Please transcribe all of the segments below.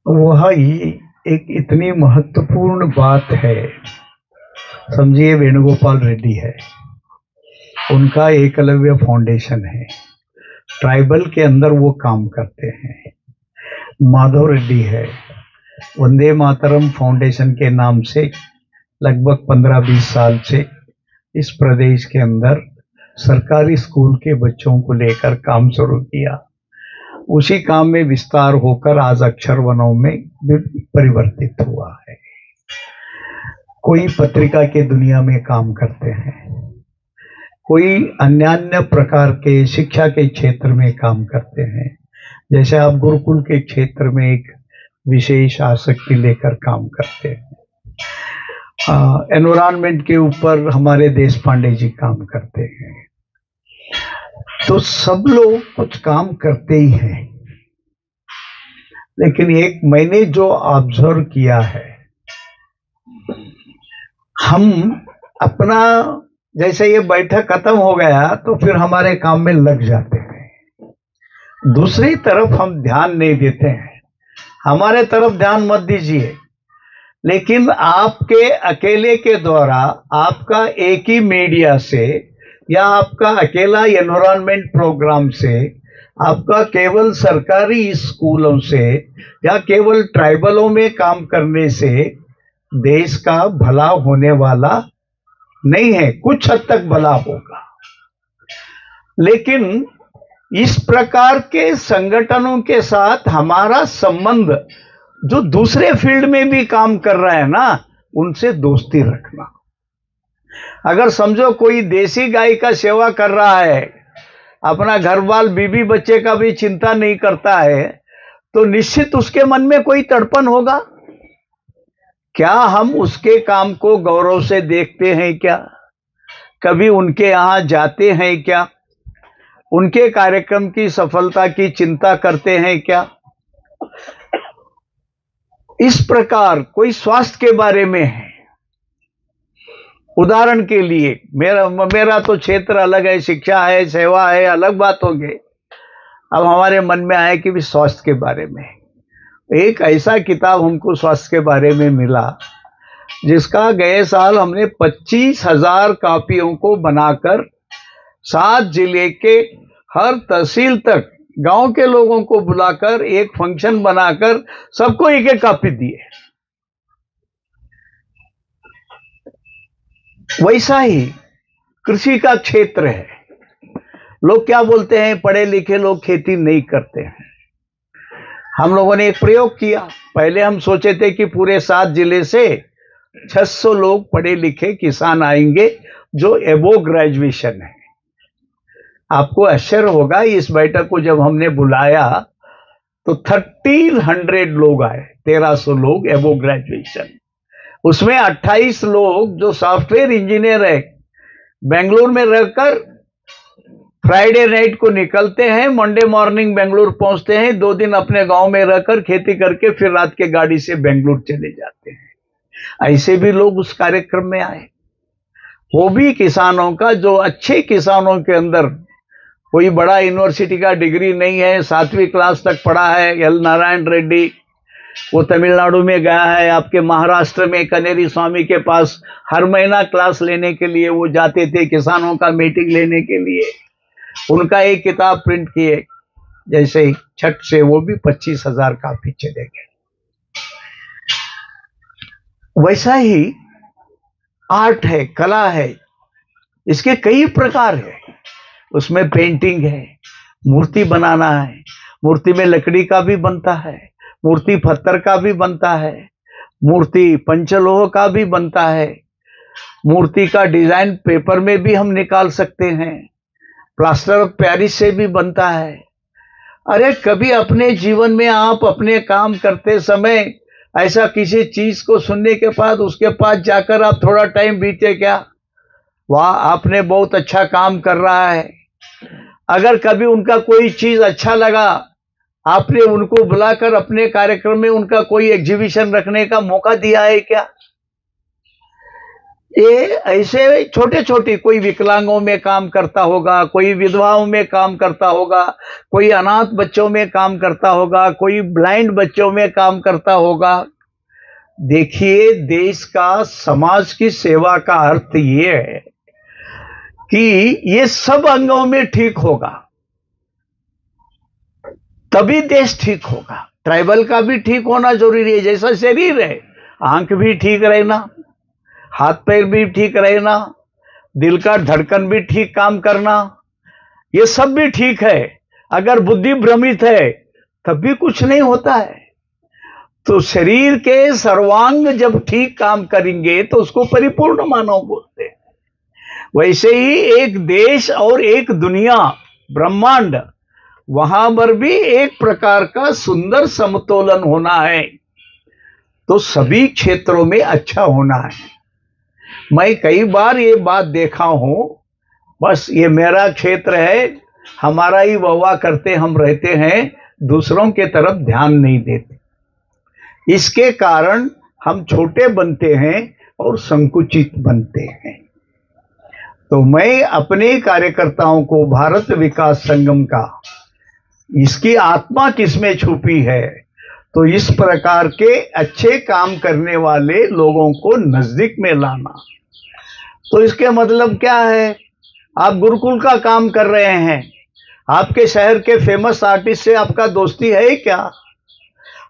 वह ही एक इतनी महत्वपूर्ण बात है। समझिए, वेणुगोपाल रेड्डी है, उनका एकलव्य फाउंडेशन है, ट्राइबल के अंदर वो काम करते हैं। माधव रेड्डी है, वंदे मातरम फाउंडेशन के नाम से लगभग 15-20 साल से इस प्रदेश के अंदर सरकारी स्कूल के बच्चों को लेकर काम शुरू किया। उसी काम में विस्तार होकर आज अक्षर वनों में परिवर्तित हुआ है। कोई पत्रिका के दुनिया में काम करते हैं, कोई अन्य प्रकार के शिक्षा के क्षेत्र में काम करते हैं। जैसे आप गुरुकुल के क्षेत्र में एक विशेष आसक्ति लेकर काम करते हैं। एनवायरनमेंट के ऊपर हमारे देश पांडे जी काम करते हैं। तो सब लोग कुछ काम करते ही हैं, लेकिन एक मैंने जो ऑब्जर्व किया है, हम अपना जैसे ये बैठक खत्म हो गया तो फिर हमारे काम में लग जाते हैं, दूसरी तरफ हम ध्यान नहीं देते हैं। हमारे तरफ ध्यान मत दीजिए, लेकिन आपके अकेले के द्वारा, आपका एक ही मीडिया से या आपका अकेला एनवायरनमेंट प्रोग्राम से, आपका केवल सरकारी स्कूलों से या केवल ट्राइबलों में काम करने से देश का भला होने वाला नहीं है। कुछ हद तक भला होगा, लेकिन इस प्रकार के संगठनों के साथ हमारा संबंध जो दूसरे फील्ड में भी काम कर रहे हैं ना, उनसे दोस्ती रखना। अगर समझो कोई देसी गाय का सेवा कर रहा है, अपना घर बाल बीबी बच्चे का भी चिंता नहीं करता है, तो निश्चित उसके मन में कोई तड़पन होगा। क्या हम उसके काम को गौरव से देखते हैं क्या? कभी उनके यहां जाते हैं क्या? उनके कार्यक्रम की सफलता की चिंता करते हैं क्या? इस प्रकार कोई स्वास्थ्य के बारे में है, उदाहरण के लिए मेरा तो क्षेत्र अलग है, शिक्षा है, सेवा है, अलग बात होगी। अब हमारे मन में आया कि भी स्वास्थ्य के बारे में एक ऐसा किताब हमको स्वास्थ्य के बारे में मिला, जिसका गए साल हमने 25,000 कॉपियों को बनाकर 7 जिले के हर तहसील तक गांव के लोगों को बुलाकर एक फंक्शन बनाकर सबको एक एक कॉपी दिए। वैसा ही कृषि का क्षेत्र है। लोग क्या बोलते हैं, पढ़े लिखे लोग खेती नहीं करते हैं। हम लोगों ने एक प्रयोग किया। पहले हम सोचे थे कि पूरे 7 जिले से 600 लोग पढ़े लिखे किसान आएंगे जो एबो ग्रेजुएशन है। आपको आश्चर्य होगा, इस बैठक को जब हमने बुलाया तो 1300 लोग आए, 1300 लोग एबो ग्रेजुएशन। उसमें 28 लोग जो सॉफ्टवेयर इंजीनियर है, बेंगलुरु में रहकर फ्राइडे नाइट को निकलते हैं, मंडे मॉर्निंग बेंगलुरु पहुंचते हैं, 2 दिन अपने गांव में रहकर खेती करके फिर रात के गाड़ी से बेंगलुरु चले जाते हैं। ऐसे भी लोग उस कार्यक्रम में आए। वो भी किसानों का, जो अच्छे किसानों के अंदर कोई बड़ा यूनिवर्सिटी का डिग्री नहीं है, 7वीं क्लास तक पढ़ा है, एल नारायण रेड्डी, वो तमिलनाडु में गया है। आपके महाराष्ट्र में कनेरी स्वामी के पास हर महीना क्लास लेने के लिए वो जाते थे, किसानों का मीटिंग लेने के लिए। उनका एक किताब प्रिंट किए, जैसे ही छठ से वो भी 25,000 काफी चले गए। वैसा ही आर्ट है, कला है, इसके कई प्रकार है। उसमें पेंटिंग है, मूर्ति बनाना है, मूर्ति में लकड़ी का भी बनता है, मूर्ति पत्थर का भी बनता है, मूर्ति पंचलोह का भी बनता है, मूर्ति का डिजाइन पेपर में भी हम निकाल सकते हैं, प्लास्टर ऑफ पेरिस से भी बनता है। अरे कभी अपने जीवन में आप अपने काम करते समय ऐसा किसी चीज को सुनने के बाद उसके पास जाकर आप थोड़ा टाइम बीते क्या? वाह, आपने बहुत अच्छा काम कर रहा है। अगर कभी उनका कोई चीज अच्छा लगा, आपने उनको बुलाकर अपने कार्यक्रम में उनका कोई एग्जीबिशन रखने का मौका दिया है क्या? ये ऐसे छोटे छोटे, कोई विकलांगों में काम करता होगा, कोई विधवाओं में काम करता होगा, कोई अनाथ बच्चों में काम करता होगा, कोई ब्लाइंड बच्चों में काम करता होगा। देखिए, देश का, समाज की सेवा का अर्थ ये है कि ये सब अंगों में ठीक होगा तभी देश ठीक होगा। ट्राइबल का भी ठीक होना जरूरी है, जैसा शरीर है, आंख भी ठीक रहना, हाथ पैर भी ठीक रहना, दिल का धड़कन भी ठीक काम करना, ये सब भी ठीक है। अगर बुद्धि भ्रमित है तब भी कुछ नहीं होता है। तो शरीर के सर्वांग जब ठीक काम करेंगे तो उसको परिपूर्ण मानव बोलते हैं। वैसे ही एक देश और एक दुनिया, ब्रह्मांड, वहां पर भी एक प्रकार का सुंदर समतोलन होना है। तो सभी क्षेत्रों में अच्छा होना है। मैं कई बार ये बात देखा हूं, बस ये मेरा क्षेत्र है, हमारा ही वाह करते हम रहते हैं, दूसरों के तरफ ध्यान नहीं देते। इसके कारण हम छोटे बनते हैं और संकुचित बनते हैं। तो मैं अपने कार्यकर्ताओं को भारत विकास संगम का, इसकी आत्मा किसमें छुपी है, तो इस प्रकार के अच्छे काम करने वाले लोगों को नजदीक में लाना। तो इसके मतलब क्या है? आप गुरुकुल का काम कर रहे हैं, आपके शहर के फेमस आर्टिस्ट से आपका दोस्ती है क्या?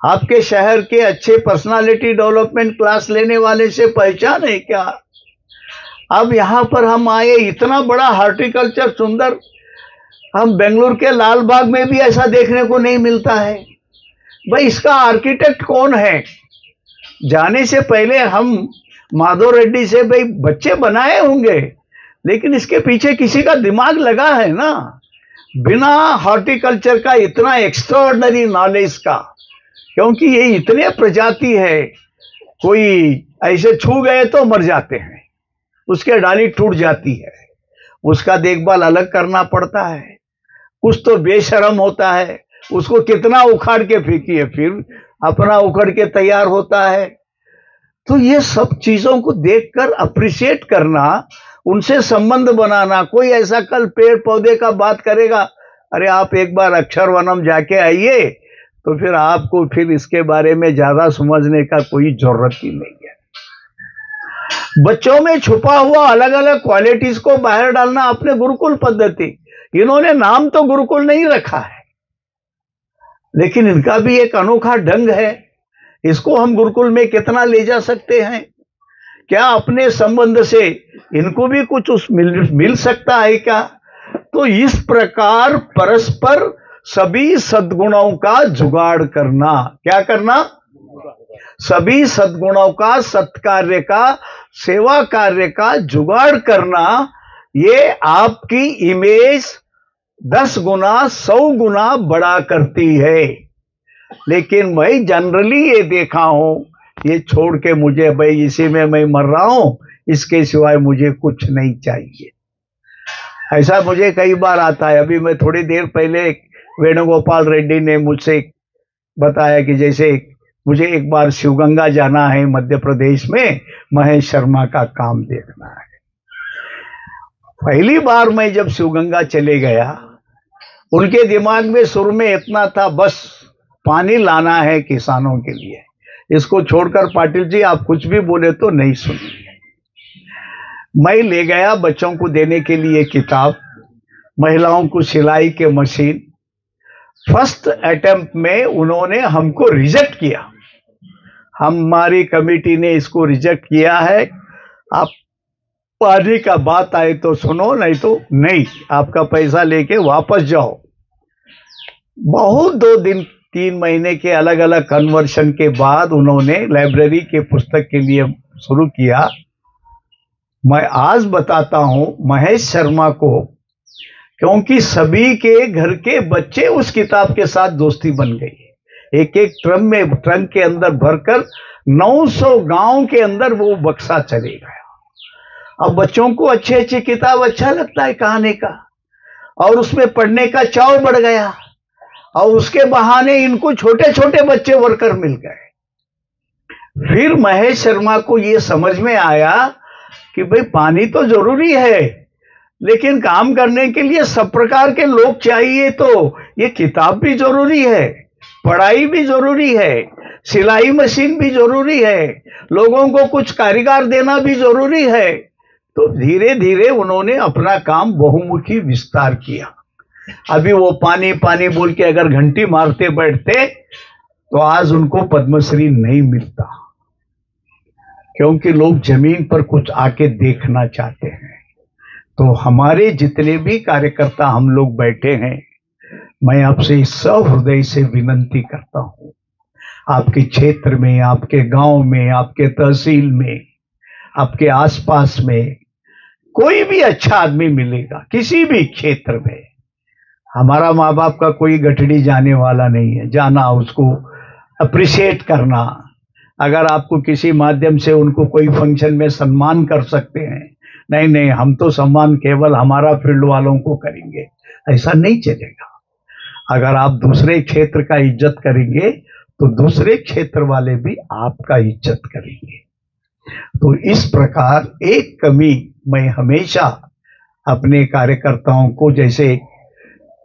आपके शहर के अच्छे पर्सनालिटी डेवलपमेंट क्लास लेने वाले से पहचान है क्या? अब यहां पर हम आए, इतना बड़ा हॉर्टिकल्चर सुंदर, हम बेंगलुरु के लाल बाग में भी ऐसा देखने को नहीं मिलता है। भाई, इसका आर्किटेक्ट कौन है? जाने से पहले हम माधव रेड्डी से भाई बच्चे बनाए होंगे, लेकिन इसके पीछे किसी का दिमाग लगा है ना, बिना हॉर्टिकल्चर का इतना एक्स्ट्राऑर्डिनरी नॉलेज का, क्योंकि ये इतने प्रजाति है, कोई ऐसे छू गए तो मर जाते हैं, उसके डाली टूट जाती है, उसका देखभाल अलग करना पड़ता है। कुछ तो बेशर्म होता है, उसको कितना उखाड़ के फेंकिए, फिर अपना उखड़ के तैयार होता है। तो ये सब चीजों को देखकर अप्रिशिएट करना, उनसे संबंध बनाना। कोई ऐसा कल पेड़ पौधे का बात करेगा, अरे आप एक बार अक्षरवनम जाके आइए, तो फिर आपको फिर इसके बारे में ज्यादा समझने का कोई जरूरत ही नहीं है। बच्चों में छुपा हुआ अलग अलग क्वालिटीज को बाहर डालना अपने गुरुकुल पद्धति। इन्होंने नाम तो गुरुकुल नहीं रखा है, लेकिन इनका भी एक अनोखा ढंग है। इसको हम गुरुकुल में कितना ले जा सकते हैं? क्या अपने संबंध से इनको भी कुछ मिल सकता है क्या? तो इस प्रकार परस्पर सभी सद्गुणों का जुगाड़ करना। क्या करना? सभी सद्गुणों का, सत्कार्य का, सेवा कार्य का जुगाड़ करना। ये आपकी इमेज 10 गुना 100 गुना बड़ा करती है। लेकिन मैं जनरली ये देखा हूं, ये छोड़ के मुझे भाई इसी में मैं मर रहा हूं, इसके सिवाय मुझे कुछ नहीं चाहिए, ऐसा मुझे कई बार आता है। अभी मैं थोड़ी देर पहले वेणुगोपाल रेड्डी ने मुझसे बताया कि जैसे मुझे एक बार शिवगंगा जाना है मध्य प्रदेश में, महेश शर्मा का काम देखना है। पहली बार मैं जब शिवगंगा चले गया, उनके दिमाग में शुरू में इतना था, बस पानी लाना है किसानों के लिए, इसको छोड़कर पाटिल जी आप कुछ भी बोले तो नहीं सुनेंगे। मैं ले गया बच्चों को देने के लिए किताब, महिलाओं को सिलाई के मशीन। फर्स्ट अटेम्प्ट में उन्होंने हमको रिजेक्ट किया, हमारी कमेटी ने इसको रिजेक्ट किया है। आप पानी का बात आए तो सुनो, नहीं तो नहीं, आपका पैसा लेके वापस जाओ। बहुत 2 दिन 3 महीने के अलग अलग कन्वर्शन के बाद उन्होंने लाइब्रेरी के पुस्तक के लिए शुरू किया। मैं आज बताता हूं महेश शर्मा को, क्योंकि सभी के घर के बच्चे उस किताब के साथ दोस्ती बन गई। एक एक ट्रंक के अंदर भरकर 900 गांव के अंदर वो बक्सा चले गया। अब बच्चों को अच्छी अच्छी किताब अच्छा लगता है कहानी का, और उसमें पढ़ने का चाव बढ़ गया, और उसके बहाने इनको छोटे छोटे बच्चे वर्कर मिल गए। फिर महेश शर्मा को ये समझ में आया कि भाई पानी तो जरूरी है, लेकिन काम करने के लिए सब प्रकार के लोग चाहिए, तो ये किताब भी जरूरी है, पढ़ाई भी जरूरी है, सिलाई मशीन भी जरूरी है, लोगों को कुछ कारीगर देना भी जरूरी है। तो धीरे धीरे उन्होंने अपना काम बहुमुखी विस्तार किया। अभी वो पानी पानी बोल के अगर घंटी मारते बैठते तो आज उनको पद्मश्री नहीं मिलता, क्योंकि लोग जमीन पर कुछ आके देखना चाहते हैं। तो हमारे जितने भी कार्यकर्ता हम लोग बैठे हैं, मैं आपसे सहृदय से विनती करता हूं, आपके क्षेत्र में, आपके गांव में, आपके तहसील में, आपके आसपास में कोई भी अच्छा आदमी मिलेगा, किसी भी क्षेत्र में, हमारा माँ बाप का कोई गठड़ी जाने वाला नहीं है, जाना, उसको अप्रिशिएट करना, अगर आपको किसी माध्यम से उनको कोई फंक्शन में सम्मान कर सकते हैं, नहीं नहीं हम तो सम्मान केवल हमारा फील्ड वालों को करेंगे, ऐसा नहीं चलेगा। अगर आप दूसरे क्षेत्र का इज्जत करेंगे तो दूसरे क्षेत्र वाले भी आपका इज्जत करेंगे। तो इस प्रकार एक कमी मैं हमेशा अपने कार्यकर्ताओं को, जैसे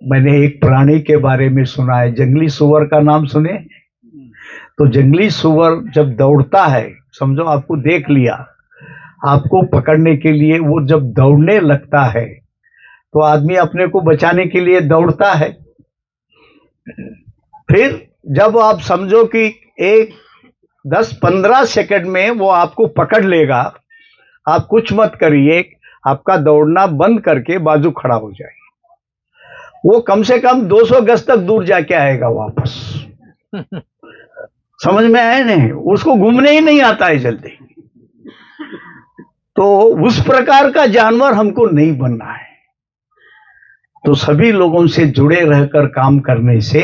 मैंने एक प्राणी के बारे में सुना है, जंगली सुअर का नाम सुने? तो जंगली सुअर जब दौड़ता है, समझो आपको देख लिया, आपको पकड़ने के लिए वो जब दौड़ने लगता है तो आदमी अपने को बचाने के लिए दौड़ता है। फिर जब आप समझो कि एक 10-15 सेकंड में वो आपको पकड़ लेगा, आप कुछ मत करिए, आपका दौड़ना बंद करके बाजू खड़ा हो जाए, वो कम से कम 200 गज तक दूर जाके आएगा वापस। समझ में आया नहीं? उसको घूमने ही नहीं आता है जल्दी। तो उस प्रकार का जानवर हमको नहीं बनना है। तो सभी लोगों से जुड़े रहकर काम करने से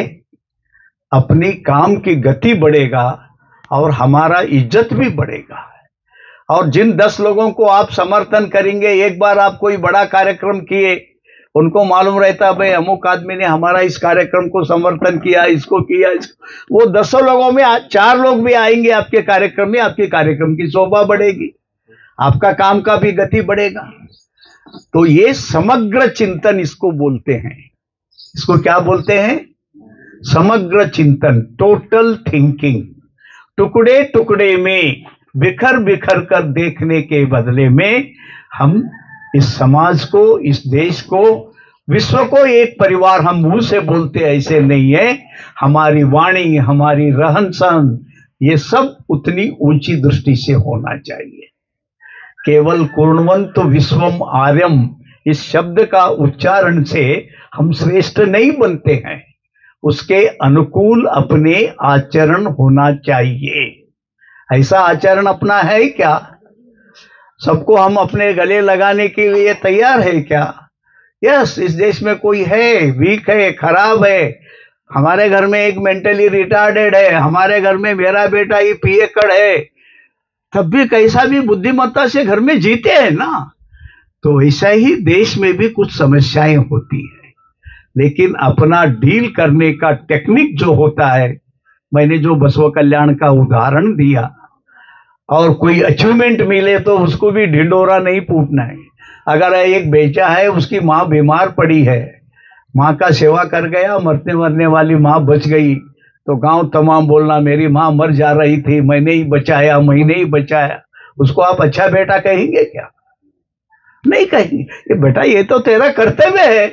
अपनी काम की गति बढ़ेगा और हमारा इज्जत भी बढ़ेगा। और जिन 10 लोगों को आप समर्थन करेंगे, एक बार आप कोई बड़ा कार्यक्रम किए, उनको मालूम रहता भाई अमुक आदमी ने हमारा इस कार्यक्रम को समर्थन किया, इसको किया, वो 10 लोगों में 4 लोग भी आएंगे आपके कार्यक्रम में, आपके कार्यक्रम की शोभा बढ़ेगी, आपका काम का भी गति बढ़ेगा। तो ये समग्र चिंतन इसको बोलते हैं। इसको क्या बोलते हैं? समग्र चिंतन, टोटल थिंकिंग। टुकड़े टुकड़े में बिखर बिखर कर देखने के बदले में हम इस समाज को, इस देश को, विश्व को एक परिवार, हम मुंह से बोलते ऐसे नहीं है, हमारी वाणी, हमारी रहन सहन, ये सब उतनी ऊंची दृष्टि से होना चाहिए। केवल कुर्वन्तु विश्वम आर्यम इस शब्द का उच्चारण से हम श्रेष्ठ नहीं बनते हैं, उसके अनुकूल अपने आचरण होना चाहिए। ऐसा आचरण अपना है क्या? सबको हम अपने गले लगाने के लिए तैयार है क्या? यस, इस देश में कोई है, वीक है, खराब है, हमारे घर में एक मेंटली रिटार्डेड है, हमारे घर में मेरा बेटा ये पियक्कड़ है, तब भी कैसा भी बुद्धिमत्ता से घर में जीते हैं ना। तो ऐसा ही देश में भी कुछ समस्याएं होती है, लेकिन अपना डील करने का टेक्निक जो होता है, मैंने जो बसव कल्याण का उदाहरण दिया, और कोई अचीवमेंट मिले तो उसको भी ढिंडोरा नहीं फूटना है। अगर एक बेचा है, उसकी माँ बीमार पड़ी है, माँ का सेवा कर गया, मरने मरने वाली माँ बच गई, तो गांव तमाम बोलना मेरी माँ मर जा रही थी, मैंने ही बचाया, मैंने ही बचाया। उसको आप अच्छा बेटा कहेंगे क्या? नहीं कहेंगे, ये बेटा ये तो तेरा कर्तव्य है।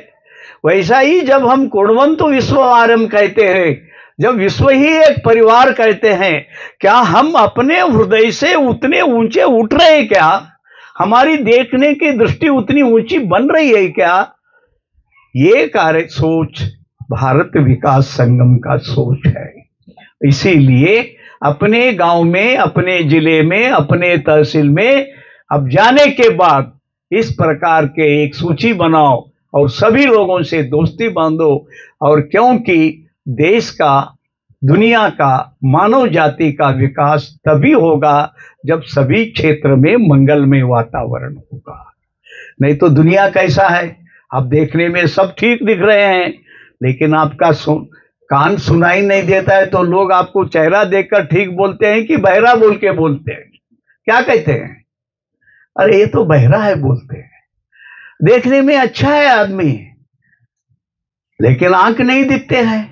वैसा ही जब हम कुर्वन्तु विश्व आर्यम कहते हैं, जब विश्व ही एक परिवार कहते हैं, क्या हम अपने हृदय से उतने ऊंचे उठ रहे हैं क्या? हमारी देखने की दृष्टि उतनी ऊंची बन रही है क्या? ये कार्य सोच भारत विकास संगम का सोच है। इसीलिए अपने गांव में, अपने जिले में, अपने तहसील में अब जाने के बाद इस प्रकार के एक सूची बनाओ और सभी लोगों से दोस्ती बांधो। और क्योंकि देश का, दुनिया का, मानव जाति का विकास तभी होगा जब सभी क्षेत्र में मंगलमय वातावरण होगा। नहीं तो दुनिया कैसा है, आप देखने में सब ठीक दिख रहे हैं, लेकिन आपका कान सुनाई नहीं देता है, तो लोग आपको चेहरा देखकर ठीक बोलते हैं कि बहरा बोल के बोलते हैं? क्या कहते हैं? अरे ये तो बहरा है बोलते हैं, देखने में अच्छा है आदमी लेकिन आंख नहीं दिखते हैं,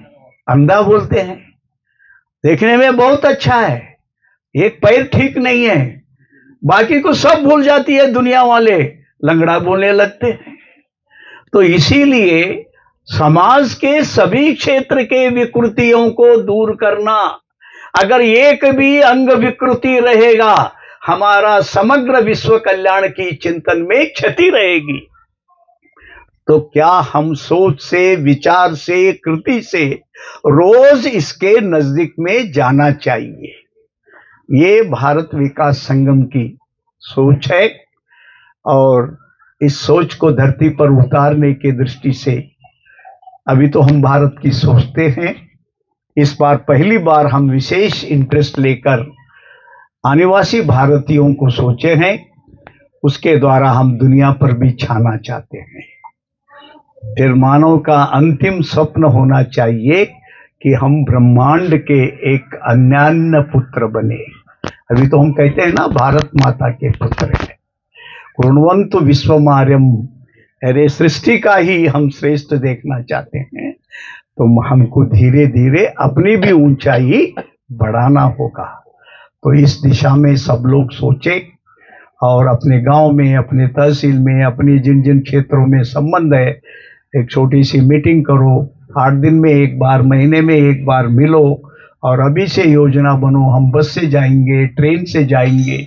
अंधा बोलते हैं। देखने में बहुत अच्छा है, एक पैर ठीक नहीं है, बाकी को सब भूल जाती है दुनिया वाले, लंगड़ा बोलने लगते हैं। तो इसीलिए समाज के सभी क्षेत्र के विकृतियों को दूर करना, अगर एक भी अंग विकृति रहेगा हमारा समग्र विश्व कल्याण की चिंतन में क्षति रहेगी। तो क्या हम सोच से, विचार से, कृति से रोज इसके नजदीक में जाना चाहिए। ये भारत विकास संगम की सोच है और इस सोच को धरती पर उतारने की दृष्टि से अभी तो हम भारत की सोचते हैं, इस बार पहली बार हम विशेष इंटरेस्ट लेकर आदिवासी भारतीयों को सोचे हैं, उसके द्वारा हम दुनिया पर भी छाना चाहते हैं। फिर मानव का अंतिम स्वप्न होना चाहिए कि हम ब्रह्मांड के एक अन्यान्य पुत्र बने। अभी तो हम कहते हैं ना भारत माता के पुत्र हैं, कुर्वन्तु विश्वमार्यम, अरे सृष्टि का ही हम श्रेष्ठ देखना चाहते हैं। तो हमको धीरे धीरे अपनी भी ऊंचाई बढ़ाना होगा। तो इस दिशा में सब लोग सोचे और अपने गांव में, अपने तहसील में, अपनी जिन जिन क्षेत्रों में संबंध है, एक छोटी सी मीटिंग करो, 8 दिन में एक बार, महीने में एक बार मिलो और अभी से योजना बनो। हम बस से जाएंगे, ट्रेन से जाएंगे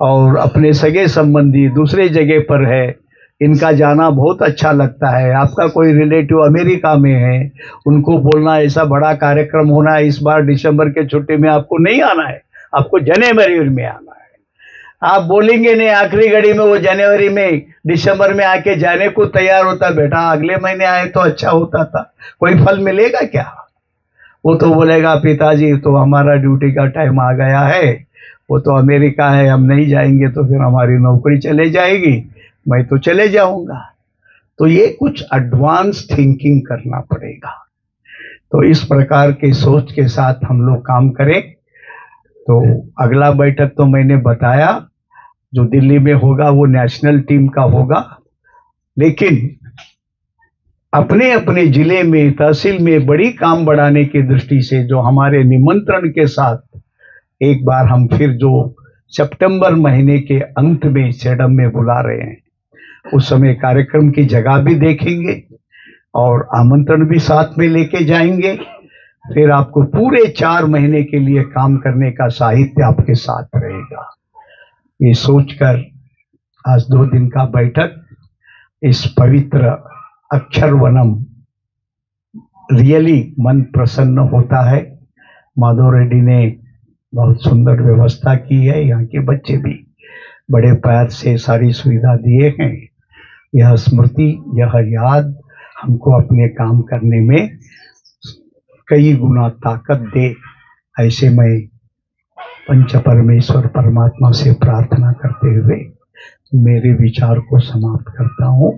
और अपने सगे संबंधी दूसरे जगह पर है, इनका जाना बहुत अच्छा लगता है। आपका कोई रिलेटिव अमेरिका में है, उनको बोलना ऐसा बड़ा कार्यक्रम होना है इस बार दिसंबर के छुट्टी में, आपको नहीं आना है, आपको जनवरी में आना है। आप बोलेंगे नहीं, आखिरी घड़ी में वो जनवरी में, दिसंबर में आके जाने को तैयार होता, बेटा अगले महीने आए तो अच्छा होता था, कोई फल मिलेगा क्या? वो तो बोलेगा पिताजी तो हमारा ड्यूटी का टाइम आ गया है, वो तो अमेरिका है, हम नहीं जाएंगे तो फिर हमारी नौकरी चले जाएगी, मैं तो चले जाऊंगा। तो ये कुछ एडवांस थिंकिंग करना पड़ेगा। तो इस प्रकार के सोच के साथ हम लोग काम करें। तो अगला बैठक तो मैंने बताया जो दिल्ली में होगा वो नेशनल टीम का होगा, लेकिन अपने अपने जिले में, तहसील में बड़ी काम बढ़ाने की दृष्टि से जो हमारे निमंत्रण के साथ एक बार हम फिर जो सितंबर महीने के अंत में सेडम में बुला रहे हैं, उस समय कार्यक्रम की जगह भी देखेंगे और आमंत्रण भी साथ में लेके जाएंगे। फिर आपको पूरे 4 महीने के लिए काम करने का साहित्य आपके साथ रहेगा। ये सोचकर आज 2 दिन का बैठक इस पवित्र अक्षर वनम, रियली मन प्रसन्न होता है। माधव रेड्डी ने बहुत सुंदर व्यवस्था की है, यहाँ के बच्चे भी बड़े प्यार से सारी सुविधा दिए हैं। यह स्मृति, यह याद हमको अपने काम करने में कई गुना ताकत दे, ऐसे मैं पंच परमेश्वर परमात्मा से प्रार्थना करते हुए मेरे विचार को समाप्त करता हूँ।